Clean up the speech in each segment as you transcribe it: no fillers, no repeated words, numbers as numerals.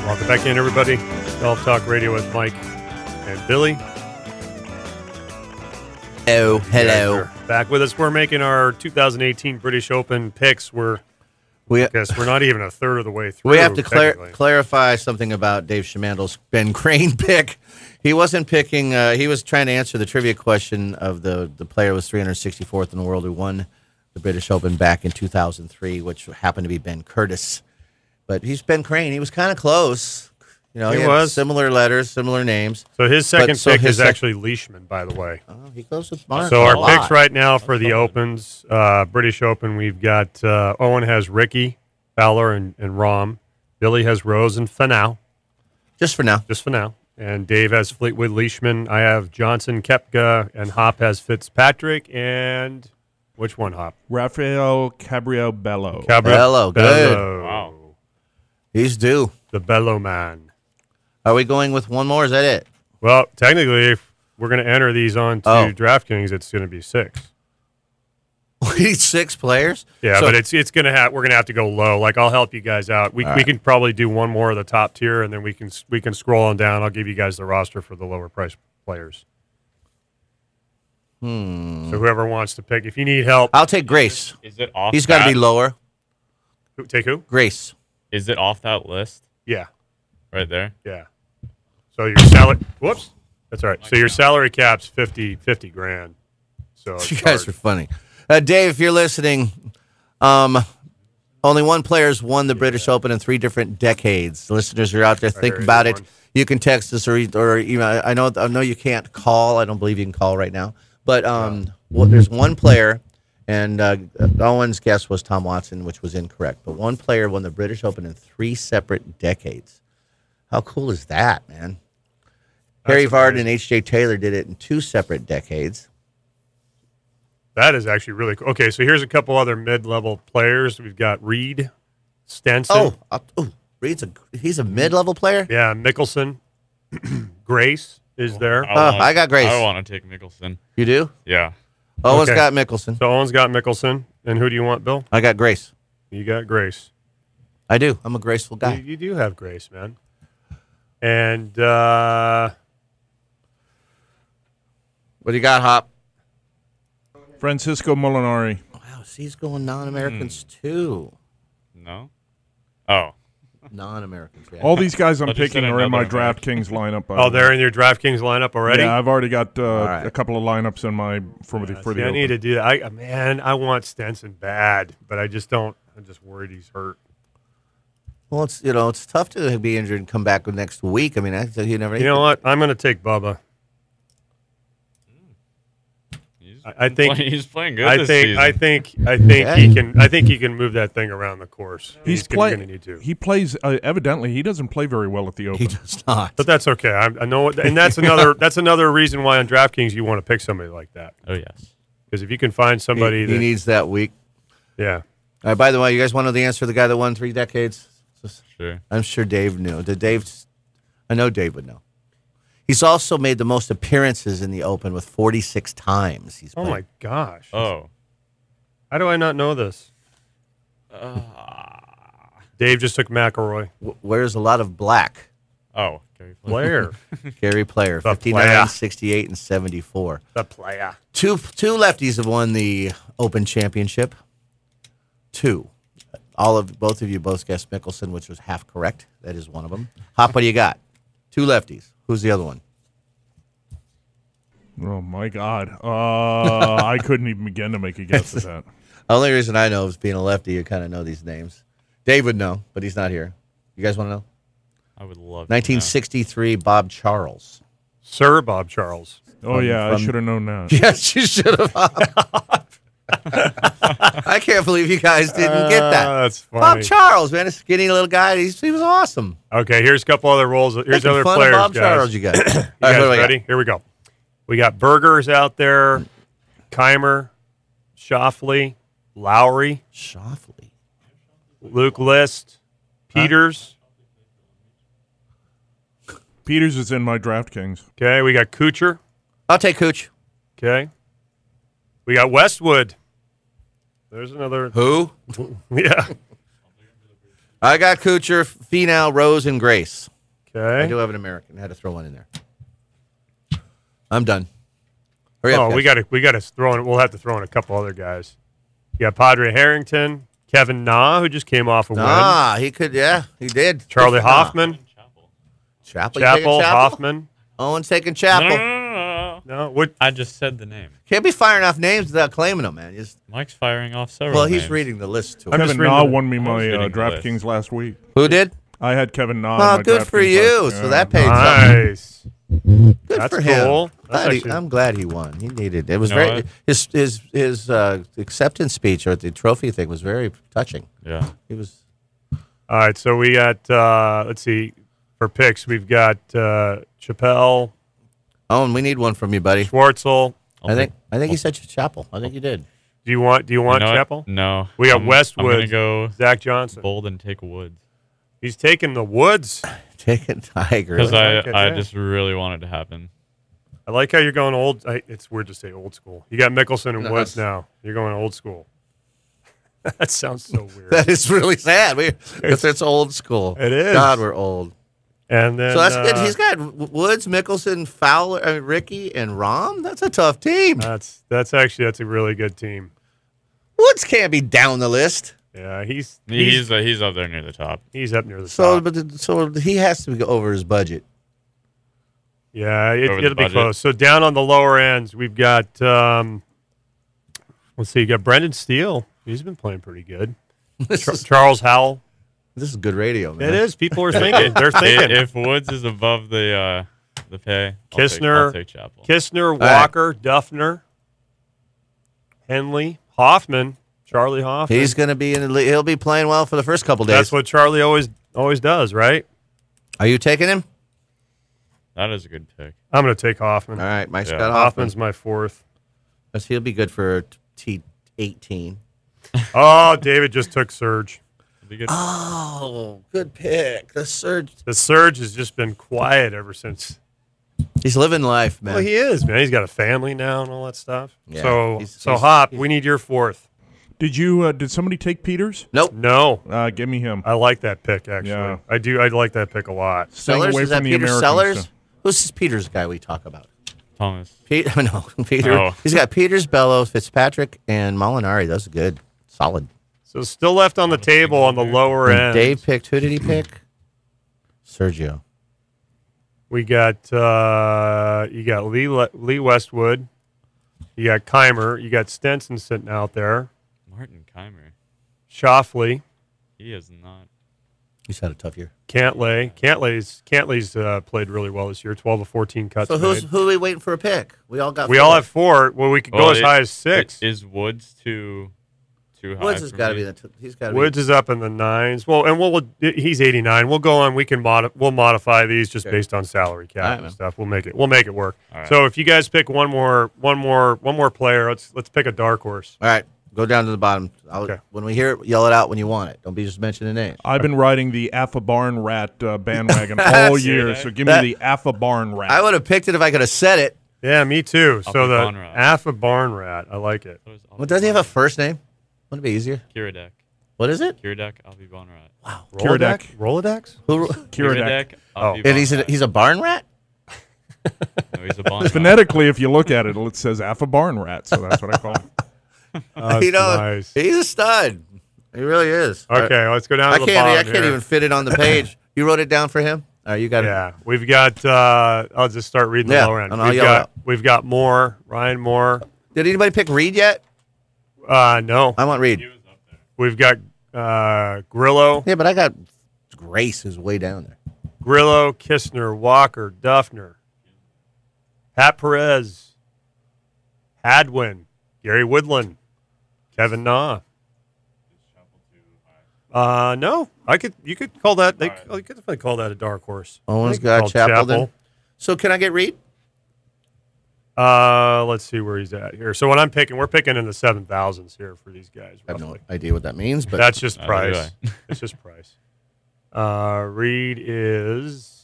Welcome back in, everybody. Golf Talk Radio with Mike and Billy. Oh, hello. Back with us. We're making our 2018 British Open picks. I guess we're not even a third of the way through. We have to clarify something about Dave Schmandel's Ben Crane pick. He wasn't picking. He was trying to answer the trivia question of the player who was 364th in the world who won the British Open back in 2003, which happened to be Ben Curtis. But he's Ben Crane. He was kind of close. You know, he was similar letters, similar names. So his second pick is actually Leishman, by the way. Oh, he goes with Mark. So our picks right now for the Opens, British Open, we've got Owen has Ricky, Fowler, and Rahm. Billy has Rose and Finau. Just for now. Just for now. And Dave has Fleetwood, Leishman. I have Johnson, Koepka, and Hop has Fitzpatrick. And which one, Hop? Rafael Bello. Bello, good. Wow. He's due. The Bello man. Are we going with one more? Is that it? Well, technically, if we're going to enter these onto DraftKings, it's going to be 6. We need 6 players? Yeah, so, but it's going to have. We're going to have to go low. Like, I'll help you guys out. We can probably do one more of the top tier, and then we can scroll on down. I'll give you guys the roster for the lower price players. So whoever wants to pick, if you need help, I'll take Grace. Is it off? He's got to be lower. Take who? Grace. Is it off that list? Yeah. Right there? Yeah. So your salary. Whoops. That's all right. So your salary cap's 50 grand. So you guys are funny. Dave, if you're listening, only one player's won the British Open in 3 different decades. Listeners are out there. Think about it. You can text us or email. I know you can't call. I don't believe you can call right now. But there's one player, and Owen's guess was Tom Watson, which was incorrect. But one player won the British Open in 3 separate decades. How cool is that, man? Harry Vardon and H.J. Taylor did it in 2 separate decades. That is actually really cool. Okay, so here's a couple other mid-level players. We've got Reed, Stenson. Reed's he's a mid-level player? Yeah, Mickelson. Grace is there. I got Grace. I want to take Mickelson. You do? Yeah. Owen's got Mickelson. So Owen's got Mickelson. And who do you want, Bill? I got Grace. You got Grace. I do. I'm a graceful guy. You do have Grace, man. And what do you got, Hop? Francisco Molinari. Wow, so he's going non-Americans too. No? Oh. Non-Americans, yeah. All these guys I'm picking are in my DraftKings lineup. They're in your DraftKings lineup already? Yeah, I've already got a couple of lineups in my for the I need to do that. I want Stenson bad, but I just don't. I'm just worried he's hurt. Well, it's tough to be injured and come back next week. I mean, you never. You know what? I'm going to take Bubba. I think he's playing good. I think he can move that thing around the course. He's going to need to. He plays. Evidently, he doesn't play very well at the Open. He does not. But that's okay. I know, and that's another reason why on DraftKings you want to pick somebody like that. Oh yes, because if you can find somebody he needs that week. Yeah. By the way, you guys want to know the answer to the guy that won 3 decades? Sure. I'm sure Dave knew. I know Dave would know. He's also made the most appearances in the Open with 46 times. Oh, my gosh. Oh. How do I not know this? Dave just took McIlroy. Wears a lot of black. Oh. Gary Player. Gary Player. 59, 68, and 74. The player. Two lefties have won the Open Championship. 2. Both of you guessed Mickelson, which was half correct. That is one of them. Hop, what do you got? 2 lefties. Who's the other one? Oh, my God. I couldn't even begin to make a guess at that. The only reason I know is being a lefty, you kind of know these names. Dave would know, but he's not here. You guys want to know? I would love 1963, Bob Charles. Sir Bob Charles. Oh, I should have known that. Yes, you should have. I can't believe you guys didn't get that. That's funny. Bob Charles, man, a skinny little guy. He was awesome. Okay, here's a couple other roles. Here's other fun players, Bob guys. Charles, you guys. You guys ready? Here we go. We got Berger's out there, Keimer, Schauffele, Lowry, Luke List, Peters. Peters is in my DraftKings. Okay, we got Kuchar. I'll take Cooch. Okay. We got Westwood. There's another. Who? Yeah. I got Kuchar, Finau, Rose, and Grace. I Okay. do have an American. I had to throw one in there. I'm done. Hurry up, Oh, guys. we got to throw in. We'll have to throw in a couple other guys. You got Padre Harrington, Kevin Na, who just came off a win. Ah, he could. Yeah, he did. Charlie Good for Na. Hoffman, Chapel. You taking Chapel, Chapel? Hoffman. Owen's taking No, Chapel. no, no, no, no. No, what? I just said the name. Can't be firing off names without claiming them, man. Mike's firing off several. Well, he's names. reading the list to I'm us. just Kevin reading Na the- won me my reading the DraftKings last week. Who did? I had Kevin Na. in Oh, my good for DraftKings you. last- So yeah. that paid something. Nice. Good That's for him. cool. That's actually- I'm glad he won. He needed it. Was You know very what? his acceptance speech or the trophy thing was very touching. Yeah. He was. All right, so we got. Let's see. For picks, we've got Chappelle, Owen, we need one from you, buddy. Schwartzel. I think he said Chapel. I think you did. Do you want You know what? Chapel? No. We got I'm Westwood. gonna go Zach Johnson. bold and take Woods He's taking the Woods. Taking Tiger. because like it, I yeah. just really want it to happen. I like how you're going old. It's weird to say old school. You got Mickelson and No, Woods it's- now. You're going old school. That sounds so weird. That is really sad. It's old school. It is. God, we're old. And then So that's good. He's got Woods, Mickelson, Fowler, Ricky, and Rahm. That's a tough team. that's a really good team. Woods can't be down the list. Yeah, he's He's up there near the top. he's up near the So, top. so he has to go over his budget. Yeah, Over the it'll be budget. close. So down on the lower ends, we've got let's see, you got Brendan Steele. He's been playing pretty good. This is Charles Howell. good radio, man. It is. People are thinking. They're thinking. If Woods is above the pay, Kistner. I'll take Chapel. Kistner, right. Walker, Duffner, Henley, Hoffman, Charlie Hoffman. He's going to be in the league. He'll be playing well for the first couple days. That's what Charlie always does, right? Are you taking him? That is a good pick. I'm going to take Hoffman. All right, Mike Yeah. Scott Hoffman. Hoffman's my fourth. He'll be good for T18. Oh, David just took Surge. It'd be good. Oh, good pick. The Surge. The Surge has just been quiet ever since. He's living life, man. Well, he is, man. He's got a family now and all that stuff. Yeah, So he's- Hop, we need your fourth. Did somebody take Peters? Nope. No, Give me him. I like that pick actually. Yeah. I do. I like that pick a lot. Staying Sellers? away Is that from the Peter Americans, Sellers? so- Who's this Peters guy we talk about? Thomas. No, Peter. Oh. He's got Peters, Bellows, Fitzpatrick, and Molinari. That's good. Solid. So still left on the table on the lower And end. Dave picked. Who did he pick? Sergio. We got you got Lee Westwood, you got Keimer, you got Stenson sitting out there, Martin Keimer. Shoffley, He is not. He's had a tough year. Cantley's played really well this year, 12 to 14 cuts. So made. who are we waiting for a pick? We all got. We four. all have four. Well, we could go as high as six. Is Woods too high? Woods has for got to me? be. He's got to Woods is up in the nines. Well, and he's 89. We'll go on. We can we'll modify these just Okay. based on salary cap All right, and man. stuff. We'll make it work. All right. So if you guys pick one more player, let's pick a dark horse. All right, go down to the bottom. Okay. When we hear it, yell it out when you want it. Don't be just mentioning names. I've been riding the Alpha Barn Rat bandwagon all See year, that? so give me the Alpha Barn Rat. I would have picked it if I could have said it. Yeah, me too. So Alpha the Barn Rat. Alpha Barn Rat, I like it. Well, doesn't he have a first name? Wouldn't it be easier? Kiradek. What is it? Kiradek, Avi Bonrat. Wow. Kiradek. Rolodex? Who? Kiradek. Oh. Avi And he's Bonrat. a barn rat. No, he's a Bonrat. Phonetically, if you look at it, it says Alpha Barn Rat, so that's what I call him. That's nice. He's a stud. He really is. Okay, let's go down I to the can't. bottom I can't here. even fit it on the page. You wrote it down for him. All right, you got it. Yeah, we've got. I'll just start reading Yeah, the lower end. and I'll yell out. We've got Moore, Ryan Moore. Did anybody pick Reed yet? No, I want Reed. we've got Grillo, Yeah, but I got Grace is way down there. Grillo, Kistner, Walker, Duffner, Pat Perez, Hadwin, Gary Woodland, Kevin Na. No, you could call that. You could definitely call that a dark horse. Owen's I think got it's called Chapel. So can I get Reed? Let's see where he's at here. So when we're picking in the 7,000s here for these guys. I have no Roughly. idea what that means, but That's just Neither do price. It's just price. Reed is.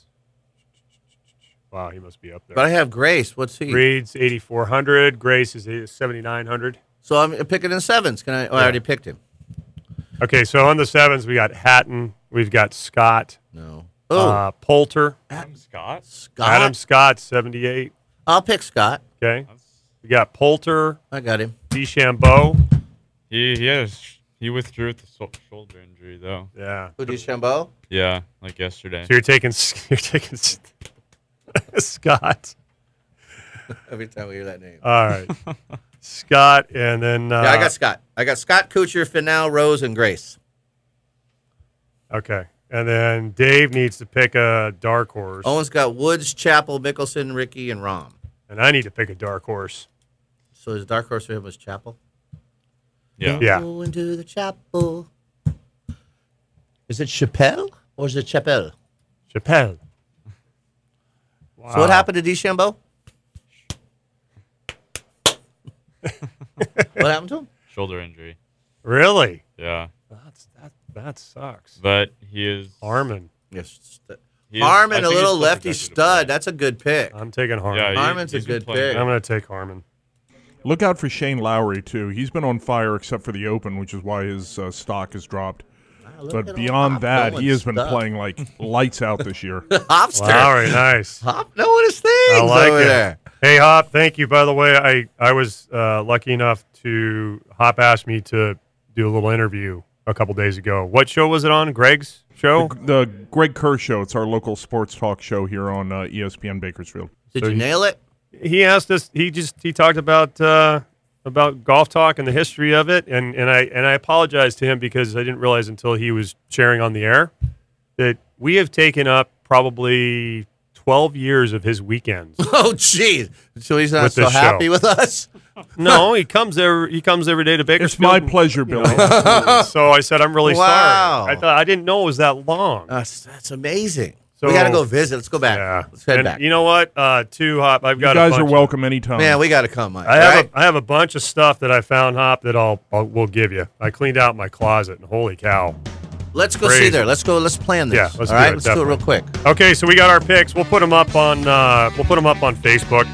Wow, he must be up there. but I have Grace. What's he? Reed's 8,400. Grace is 7,900. So I'm picking in sevens. Can I? Oh, I already picked him. Okay, so on the sevens we got Hatton, We've got Scott. No. Poulter. Adam Scott. Adam Scott, 78. I'll pick Scott. Okay. We got Poulter. I got him. DeChambeau. He withdrew with the shoulder injury though. Yeah. Who, DeChambeau? Yeah, like yesterday. So you're taking Scott. Every time we hear that name. All right. Scott, and then... yeah, I got Scott. I got Scott, Kuchar, Finau, Rose, and Grace. Okay. And then Dave needs to pick a dark horse. Owen's got Woods, Chappell, Mickelson, Ricky, and Rahm. And I need to pick a dark horse. So his dark horse for him was Chappell? Yeah. Yeah. Go into the chapel. Is it Chappelle or is it Chappelle? Chappelle. Wow. So what happened to DeChambeau? What happened to him? Shoulder injury. Really? Yeah. That sucks. But he is Harmon. Yes. he is- Harmon, I a think little he's lefty projected to stud. play. That's a good pick. I'm taking Harmon. Yeah, Harmon's a he's been good playing pick. I'm going to take Harmon. Look out for Shane Lowry, too. He's been on fire except for the Open, which is why his stock has dropped. But beyond that, he has been playing like lights out this year. Hopster. Lowry, nice. Hop knowing his things I like over it. there. Hey, Hop, thank you. By the way, I was lucky enough to, Hop asked me to do a little interview a couple days ago. What show was it on? Greg's show? The Greg Kerr Show. It's our local sports talk show here on ESPN Bakersfield. Did you nail it? He asked us, he talked about golf talk and the history of it, and I apologized to him because I didn't realize until he was sharing on the air that we have taken up probably 12 years of his weekends. Oh, geez. So he's not With so this happy show. with us? No, he comes every day to Bakersfield. It's my pleasure, Billy. So I said, I'm really Wow. sorry. I didn't know it was that long. That's amazing. So- we got to go visit. Let's go back. Yeah. Let's head And back. you know what? Too, Hop, I've You got guys a are bunch welcome anytime. Man, we got to come, Mike. I have a bunch of stuff that I found, Hop, that we'll give you. I cleaned out my closet, and holy cow. Let's go Crazy. see there. Let's go. Let's plan this. Yeah, let's all do right, it, let's do it real quick. Okay, so we got our picks. We'll put them up on Facebook,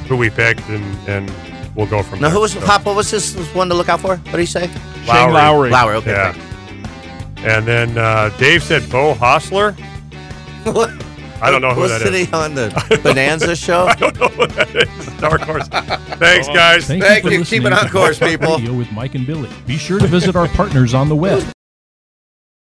who we picked, and we'll go from Now, there. who was Hop? What was this one to look out for? What did he say? Shane Lowry. Lowry. Okay. Yeah. Great. And then Dave said Bo Hostler. What? I don't know who that Wasn't is. he on the Bonanza show? I don't know who that is. Dark horse. Thanks, guys. Thank for you. listening Keep it on to course, Golf Talk people. Radio with Mike and Billy. Be sure to visit our partners on the web